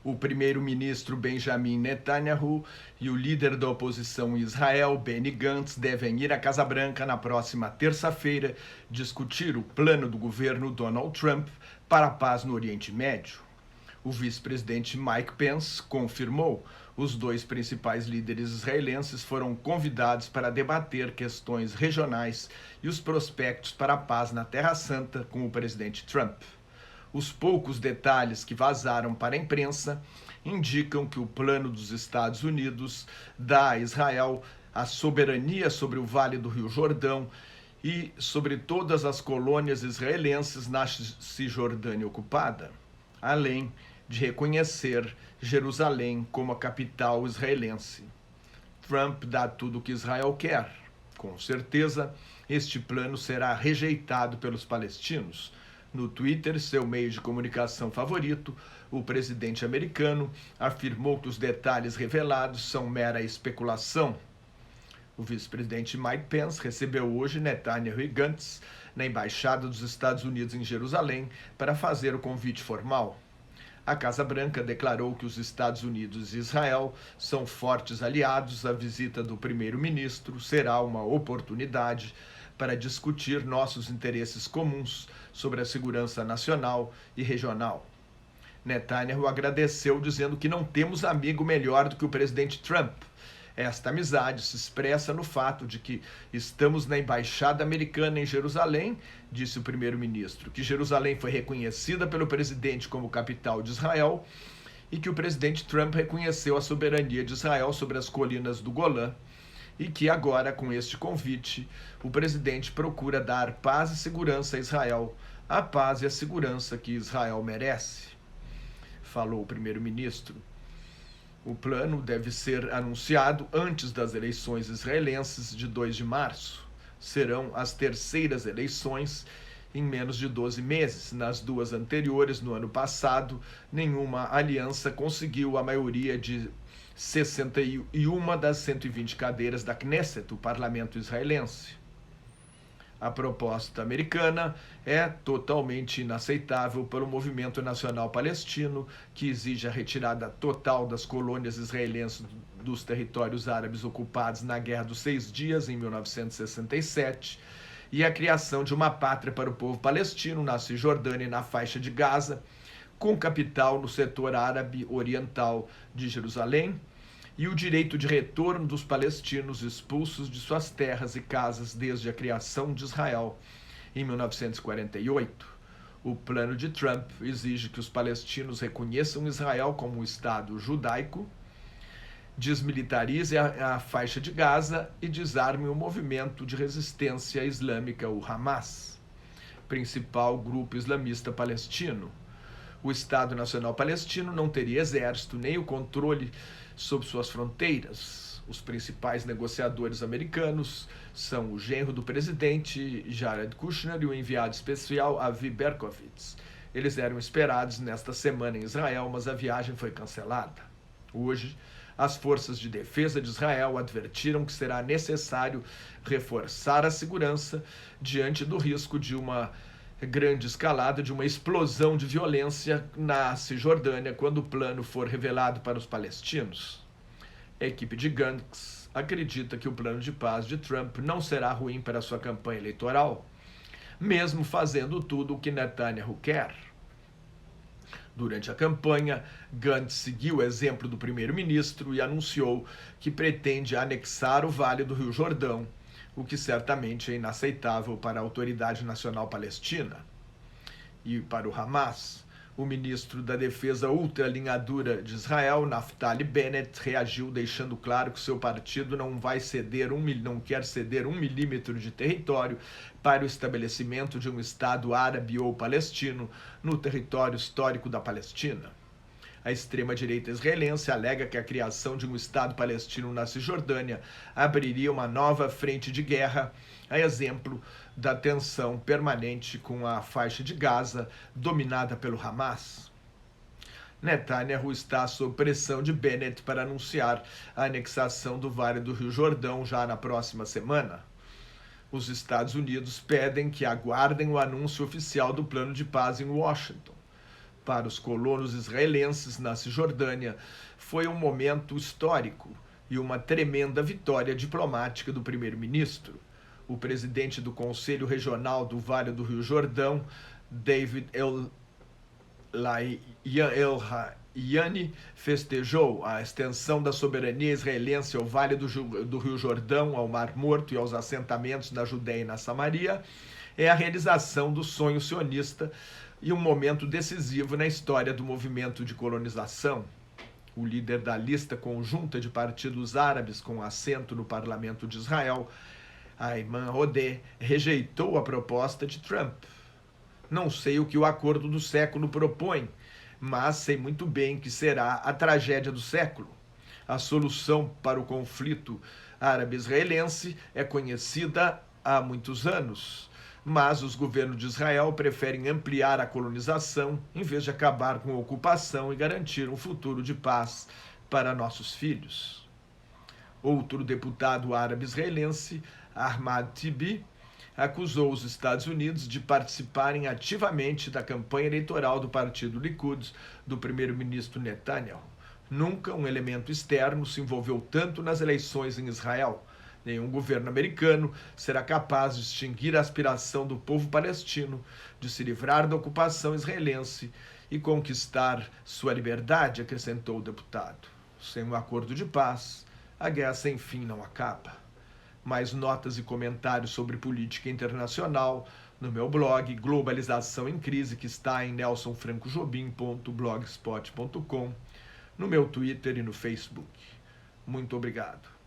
O primeiro-ministro Benjamin Netanyahu e o líder da oposição em Israel, Benny Gantz, devem ir à Casa Branca na próxima terça-feira discutir o plano do governo Donald Trump para a paz no Oriente Médio. O vice-presidente Mike Pence confirmou. Os dois principais líderes israelenses foram convidados para debater questões regionais e os prospectos para a paz na Terra Santa com o presidente Trump. Os poucos detalhes que vazaram para a imprensa indicam que o plano dos Estados Unidos dá a Israel a soberania sobre o Vale do Rio Jordão e sobre todas as colônias israelenses na Cisjordânia ocupada, além de reconhecer Jerusalém como a capital israelense. Trump dá tudo o que Israel quer. Com certeza, este plano será rejeitado pelos palestinos. No Twitter, seu meio de comunicação favorito, o presidente americano afirmou que os detalhes revelados são mera especulação. O vice-presidente Mike Pence recebeu hoje Netanyahu e Gantz na Embaixada dos Estados Unidos em Jerusalém para fazer o convite formal. A Casa Branca declarou que os Estados Unidos e Israel são fortes aliados. A visita do primeiro-ministro será uma oportunidade para discutir nossos interesses comuns sobre a segurança nacional e regional. Netanyahu agradeceu, dizendo que não temos amigo melhor do que o presidente Trump. Esta amizade se expressa no fato de que estamos na Embaixada Americana em Jerusalém, disse o primeiro-ministro, que Jerusalém foi reconhecida pelo presidente como capital de Israel e que o presidente Trump reconheceu a soberania de Israel sobre as colinas do Golã e que agora, com este convite, o presidente procura dar paz e segurança a Israel, a paz e a segurança que Israel merece, falou o primeiro-ministro. O plano deve ser anunciado antes das eleições israelenses de 2 de março. Serão as terceiras eleições em menos de 12 meses. Nas duas anteriores, no ano passado, nenhuma aliança conseguiu a maioria de 61 das 120 cadeiras da Knesset, o parlamento israelense. A proposta americana é totalmente inaceitável para o movimento nacional palestino, que exige a retirada total das colônias israelenses dos territórios árabes ocupados na Guerra dos Seis Dias, em 1967, e a criação de uma pátria para o povo palestino na Cisjordânia e na faixa de Gaza, com capital no setor árabe oriental de Jerusalém, e o direito de retorno dos palestinos expulsos de suas terras e casas desde a criação de Israel em 1948. O plano de Trump exige que os palestinos reconheçam Israel como um Estado judaico, desmilitarize a faixa de Gaza e desarme o movimento de resistência islâmica, o Hamas, principal grupo islamista palestino. O Estado Nacional Palestino não teria exército nem o controle sobre suas fronteiras. Os principais negociadores americanos são o genro do presidente, Jared Kushner, e o enviado especial, Avi Berkovitz. Eles eram esperados nesta semana em Israel, mas a viagem foi cancelada. Hoje, as forças de defesa de Israel advertiram que será necessário reforçar a segurança diante do risco de uma grande escalada, de uma explosão de violência na Cisjordânia quando o plano for revelado para os palestinos. A equipe de Gantz acredita que o plano de paz de Trump não será ruim para sua campanha eleitoral, mesmo fazendo tudo o que Netanyahu quer. Durante a campanha, Gantz seguiu o exemplo do primeiro-ministro e anunciou que pretende anexar o Vale do Rio Jordão, o que certamente é inaceitável para a Autoridade Nacional Palestina. E para o Hamas, o ministro da Defesa ultralinhadura de Israel, Naftali Bennett, reagiu deixando claro que seu partido não quer ceder um milímetro de território para o estabelecimento de um Estado árabe ou palestino no território histórico da Palestina. A extrema-direita israelense alega que a criação de um Estado palestino na Cisjordânia abriria uma nova frente de guerra, a exemplo da tensão permanente com a faixa de Gaza, dominada pelo Hamas. Netanyahu está sob pressão de Bennett para anunciar a anexação do Vale do Rio Jordão já na próxima semana. Os Estados Unidos pedem que aguardem o anúncio oficial do plano de paz em Washington. para os colonos israelenses na Cisjordânia foi um momento histórico e uma tremenda vitória diplomática do primeiro-ministro. O presidente do Conselho Regional do Vale do Rio Jordão, David El-Layani, festejou a extensão da soberania israelense ao Vale do Rio Jordão, ao Mar Morto e aos assentamentos na Judéia e na Samaria. É a realização do sonho sionista e um momento decisivo na história do movimento de colonização. O líder da lista conjunta de partidos árabes com assento no parlamento de Israel, Ayman Odeh, rejeitou a proposta de Trump. Não sei o que o acordo do século propõe, mas sei muito bem que será a tragédia do século. A solução para o conflito árabe-israelense é conhecida há muitos anos, mas os governos de Israel preferem ampliar a colonização em vez de acabar com a ocupação e garantir um futuro de paz para nossos filhos. Outro deputado árabe-israelense, Ahmad Tibi, acusou os Estados Unidos de participarem ativamente da campanha eleitoral do partido Likud do primeiro-ministro Netanyahu. Nunca um elemento externo se envolveu tanto nas eleições em Israel. Nenhum governo americano será capaz de extinguir a aspiração do povo palestino de se livrar da ocupação israelense e conquistar sua liberdade, acrescentou o deputado. Sem um acordo de paz, a guerra sem fim não acaba. Mais notas e comentários sobre política internacional no meu blog Globalização em Crise, que está em nelsonfrancojobim.blogspot.com, no meu Twitter e no Facebook. Muito obrigado.